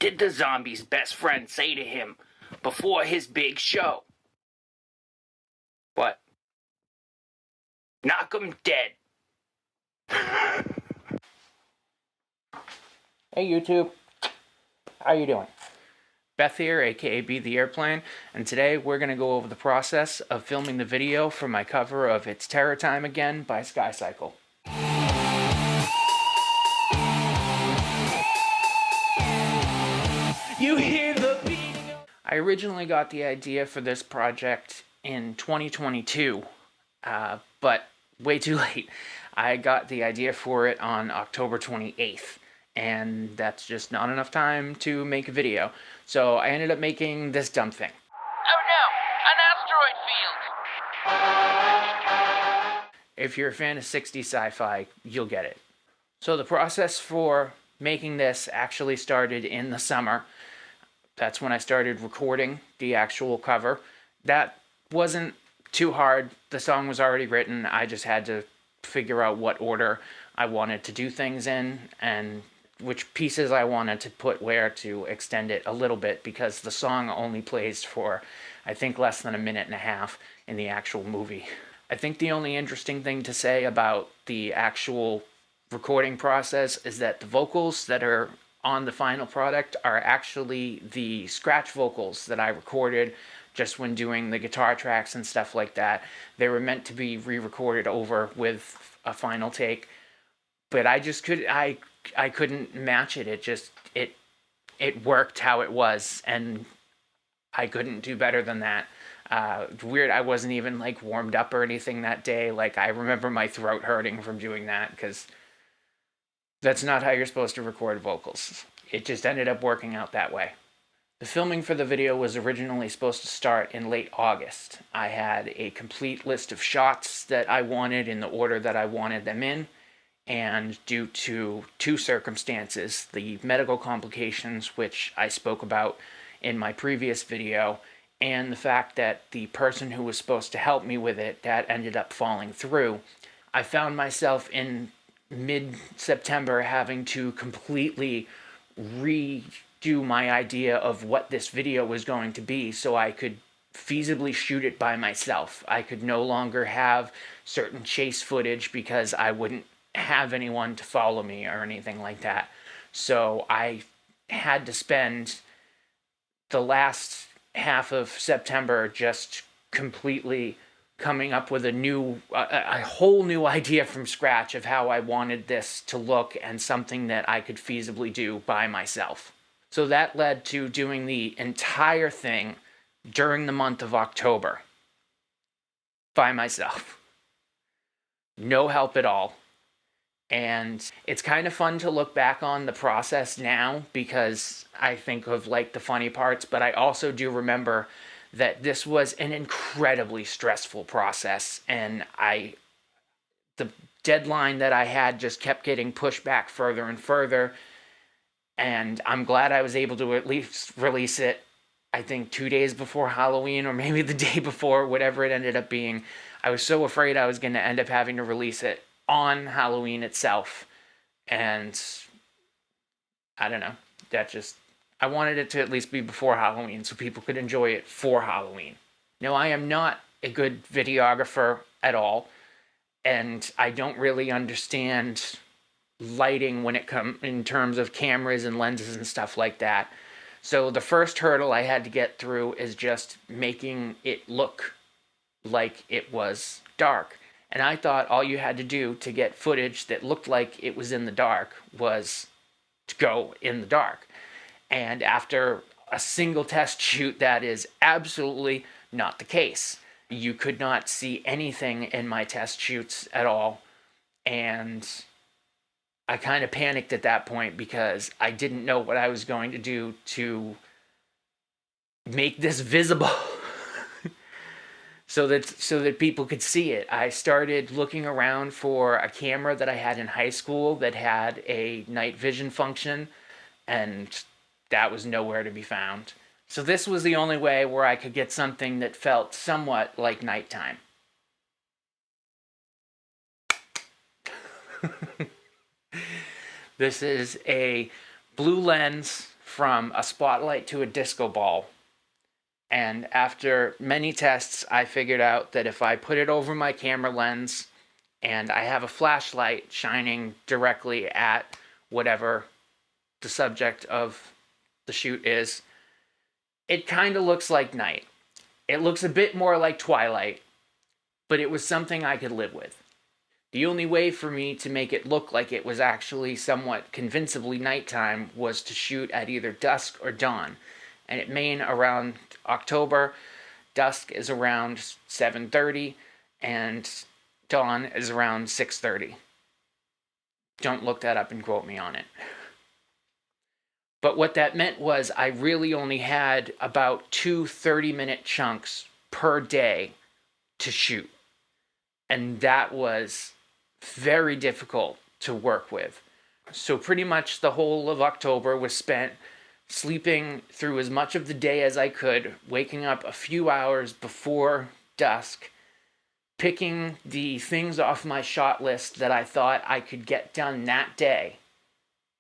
did the zombie's best friend say to him before his big show? What? Knock him dead. Hey YouTube, how you doing? Beth here, aka Be the Airplane, and today we're going to go over the process of filming the video for my cover of It's Terror Time Again by Skycycle. You hear the beating. I originally got the idea for this project in 2022, but way too late. I got the idea for it on October 28th. And that's just not enough time to make a video. So I ended up making this dumb thing. Oh no, an asteroid field! If you're a fan of 60s sci-fi, you'll get it. So the process for making this actually started in the summer. That's when I started recording the actual cover. That wasn't too hard. The song was already written. I just had to figure out what order I wanted to do things in and which pieces I wanted to put where to extend it a little bit, because the song only plays for, I think, less than a minute and a half in the actual movie. I think the only interesting thing to say about the actual recording process is that the vocals that are on the final product are actually the scratch vocals that I recorded just when doing the guitar tracks and stuff like that. They were meant to be re-recorded over with a final take, but I couldn't match it. It worked how it was, and I couldn't do better than that. Weird, I wasn't even like warmed up or anything that day. Like, I remember my throat hurting from doing that, because that's not how you're supposed to record vocals. It just ended up working out that way. The filming for the video was originally supposed to start in late August. I had a complete list of shots that I wanted in the order that I wanted them in. And due to two circumstances, the medical complications, which I spoke about in my previous video, and the fact that the person who was supposed to help me with it, that ended up falling through, I found myself in mid-September having to completely redo my idea of what this video was going to be so I could feasibly shoot it by myself. I could no longer have certain chase footage because I wouldn't have anyone to follow me or anything like that. So I had to spend the last half of September just completely coming up with a whole new idea from scratch of how I wanted this to look, and something that I could feasibly do by myself. So that led to doing the entire thing during the month of October by myself. No help at all. And it's kind of fun to look back on the process now, because I think of like the funny parts, but I also do remember that this was an incredibly stressful process, and the deadline that I had just kept getting pushed back further and further, and I'm glad I was able to at least release it, I think 2 days before Halloween, or maybe the day before, whatever it ended up being. I was so afraid I was going to end up having to release it on Halloween itself, and I don't know, I wanted it to at least be before Halloween so people could enjoy it for Halloween. Now, I am not a good videographer at all, and I don't really understand lighting when it comes in terms of cameras and lenses and stuff like that. So the first hurdle I had to get through is just making it look like it was dark. And I thought all you had to do to get footage that looked like it was in the dark was to go in the dark. And after a single test shoot, that is absolutely not the case. You could not see anything in my test shoots at all. And I kind of panicked at that point, because I didn't know what I was going to do to make this visible. So that people could see it. I started looking around for a camera that I had in high school that had a night vision function, and that was nowhere to be found. So this was the only way where I could get something that felt somewhat like nighttime. This is a blue lens from a spotlight to a disco ball. And after many tests, I figured out that if I put it over my camera lens and I have a flashlight shining directly at whatever the subject of the shoot is, it kind of looks like night. It looks a bit more like twilight, but it was something I could live with. The only way for me to make it look like it was actually somewhat convincingly nighttime was to shoot at either dusk or dawn. And at Maine, around October, dusk is around 7:30 and dawn is around 6:30. Don't look that up and quote me on it. But what that meant was I really only had about 2 30-minute chunks per day to shoot. And that was very difficult to work with. So pretty much the whole of October was spent sleeping through as much of the day as I could, waking up a few hours before dusk, picking the things off my shot list that I thought I could get done that day,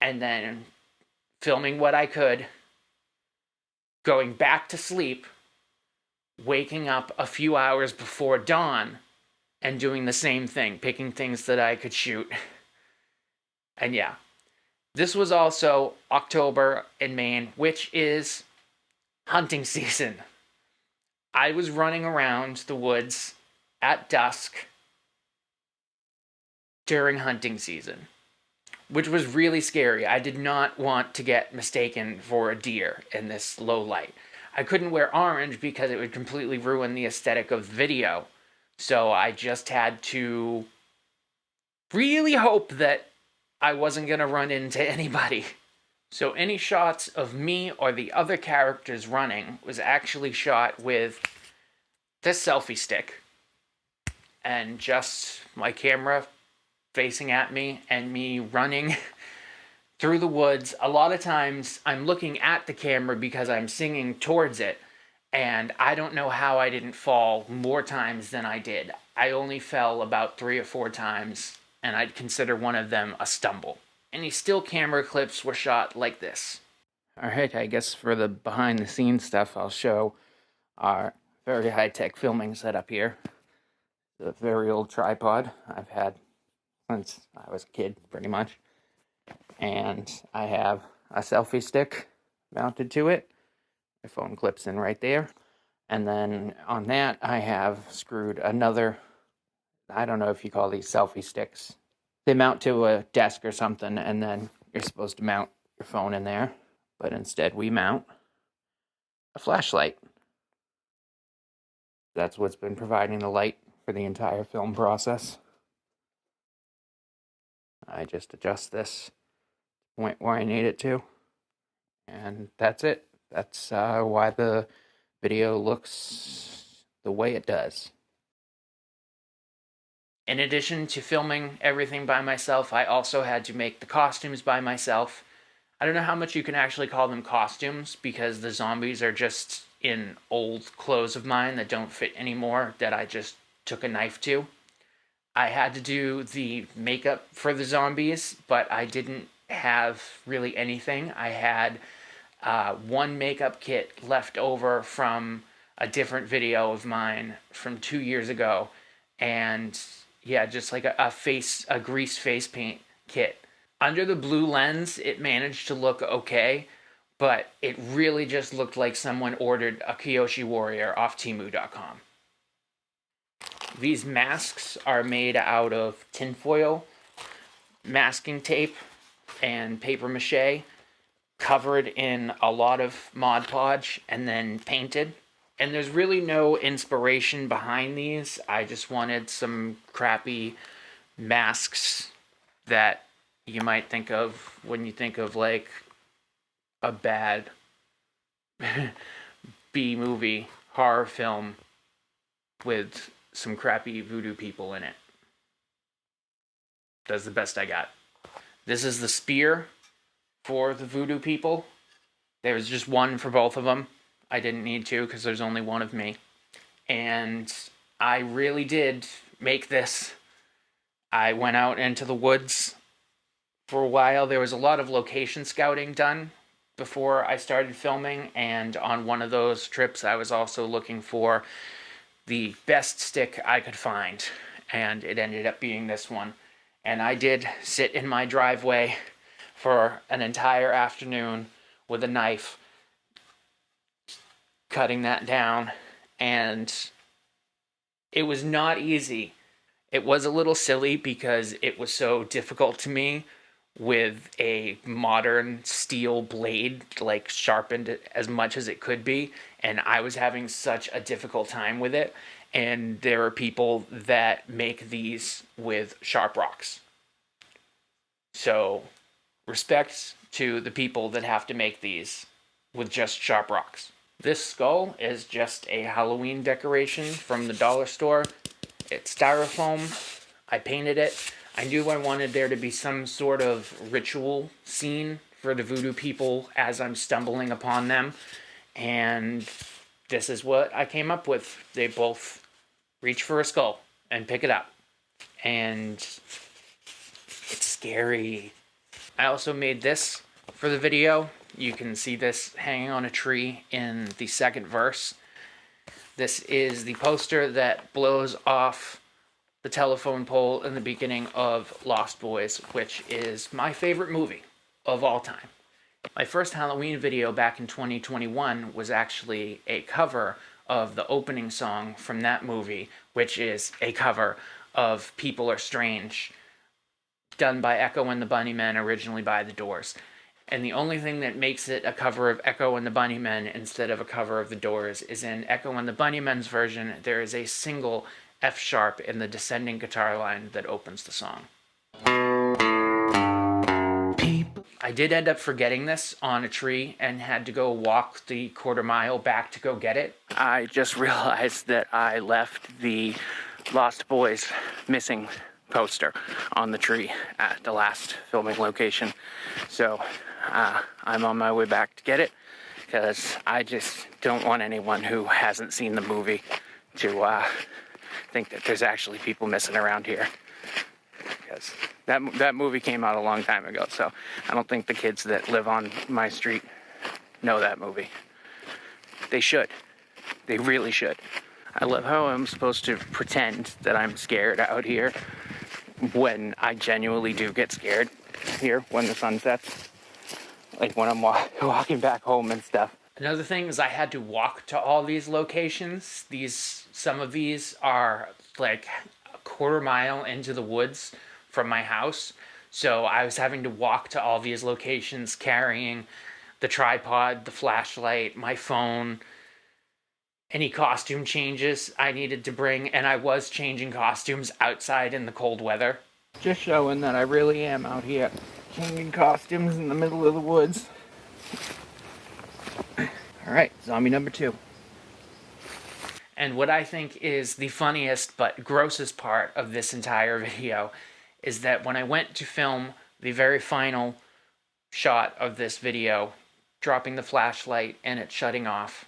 and then filming what I could, going back to sleep, waking up a few hours before dawn, and doing the same thing, picking things that I could shoot. And yeah, this was also October in Maine, which is hunting season. I was running around the woods at dusk during hunting season, which was really scary. I did not want to get mistaken for a deer in this low light. I couldn't wear orange because it would completely ruin the aesthetic of the video. So I just had to really hope that I wasn't going to run into anybody. So any shots of me or the other characters running was actually shot with this selfie stick and just my camera facing at me and me running through the woods. A lot of times I'm looking at the camera because I'm singing towards it, and I don't know how I didn't fall more times than I did. I only fell about 3 or 4 times, and I'd consider one of them a stumble. Any still camera clips were shot like this. Alright, I guess for the behind the scenes stuff, I'll show our very high-tech filming setup here. The very old tripod I've had since I was a kid, pretty much. And I have a selfie stick mounted to it. My phone clips in right there. And then on that, I have screwed another, I don't know if you call these selfie sticks. They mount to a desk or something, and then you're supposed to mount your phone in there. But instead, we mount a flashlight. That's what's been providing the light for the entire film process. I just adjust this point where I need it to, and that's it. That's why the video looks the way it does. In addition to filming everything by myself, I also had to make the costumes by myself. I don't know how much you can actually call them costumes, because the zombies are just in old clothes of mine that don't fit anymore that I just took a knife to. I had to do the makeup for the zombies, but I didn't have really anything. I had one makeup kit left over from a different video of mine from 2 years ago, and yeah, just like a grease face paint kit. Under the blue lens, it managed to look okay, but it really just looked like someone ordered a Kyoshi Warrior off Temu.com. These masks are made out of tinfoil, masking tape, and paper mache, covered in a lot of Mod Podge, and then painted. And there's really no inspiration behind these. I just wanted some crappy masks that you might think of when you think of like a bad B-movie horror film with some crappy voodoo people in it. That's the best I got. This is the spear for the voodoo people. There's just one for both of them. I didn't need to because there's only one of me. And I really did make this. I went out into the woods for a while. There was a lot of location scouting done before I started filming, and on one of those trips I was also looking for the best stick I could find, and it ended up being this one. And I did sit in my driveway for an entire afternoon with a knife, cutting that down, and it was not easy. It was a little silly because it was so difficult to me with a modern steel blade, like sharpened as much as it could be, and I was having such a difficult time with it. And there are people that make these with sharp rocks. So, respect to the people that have to make these with just sharp rocks. This skull is just a Halloween decoration from the dollar store. It's styrofoam. I painted it. I knew I wanted there to be some sort of ritual scene for the voodoo people as I'm stumbling upon them. And this is what I came up with. They both reach for a skull and pick it up. And it's scary. I also made this for the video. You can see this hanging on a tree in the second verse. This is the poster that blows off the telephone pole in the beginning of Lost Boys, which is my favorite movie of all time. My first Halloween video back in 2021 was actually a cover of the opening song from that movie, which is a cover of People Are Strange, done by Echo and the Bunnymen, originally by The Doors. And the only thing that makes it a cover of Echo and the Bunnymen instead of a cover of The Doors is in Echo and the Bunnymen's version, there is a single F sharp in the descending guitar line that opens the song. I did end up forgetting this on a tree and had to go walk the quarter mile back to go get it. I just realized that I left the Lost Boys missing poster on the tree at the last filming location. So I'm on my way back to get it because I just don't want anyone who hasn't seen the movie to think that there's actually people missing around here, because that movie came out a long time ago, so I don't think the kids that live on my street know that movie. They should. They really should. I love how I'm supposed to pretend that I'm scared out here when I genuinely do get scared here when the sun sets, like when I'm walking back home and stuff. Another thing is I had to walk to all these locations. Some of these are like a quarter mile into the woods from my house. So I was having to walk to all these locations carrying the tripod, the flashlight, my phone, any costume changes I needed to bring, and I was changing costumes outside in the cold weather. Just showing that I really am out here changing costumes in the middle of the woods. Alright, zombie number 2. And what I think is the funniest but grossest part of this entire video is that when I went to film the very final shot of this video, dropping the flashlight and it shutting off,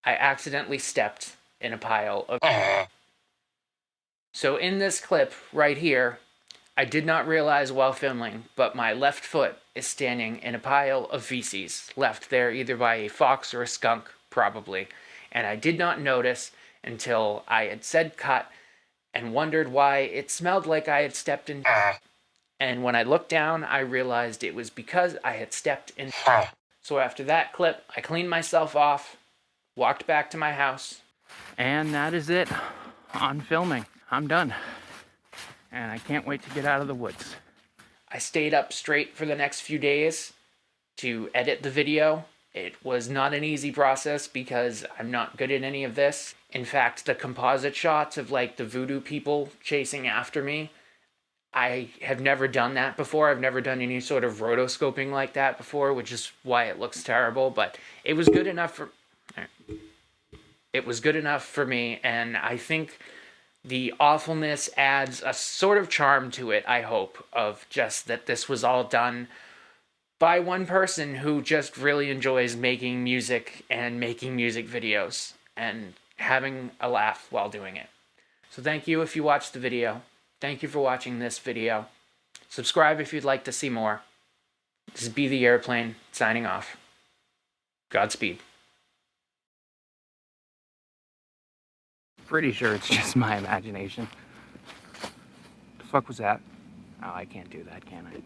I accidentally stepped in a pile of... So in this clip right here, I did not realize while filming, but my left foot is standing in a pile of feces, left there either by a fox or a skunk, probably. And I did not notice until I had said cut and wondered why it smelled like I had stepped in... And when I looked down, I realized it was because I had stepped in... So after that clip, I cleaned myself off, walked back to my house, and that is it on filming. I'm done. And I can't wait to get out of the woods. I stayed up straight for the next few days to edit the video. It was not an easy process because I'm not good at any of this. In fact, the composite shots of like the voodoo people chasing after me, I have never done that before. I've never done any sort of rotoscoping like that before, which is why it looks terrible, but it was good enough for... It was good enough for me, and I think the awfulness adds a sort of charm to it, I hope, of just that this was all done by one person who just really enjoys making music and making music videos and having a laugh while doing it. So thank you if you watched the video. Thank you for watching this video. Subscribe if you'd like to see more. This is Be the Airplane signing off. Godspeed. Pretty sure it's just my imagination. The fuck was that? Oh, I can't do that, can I?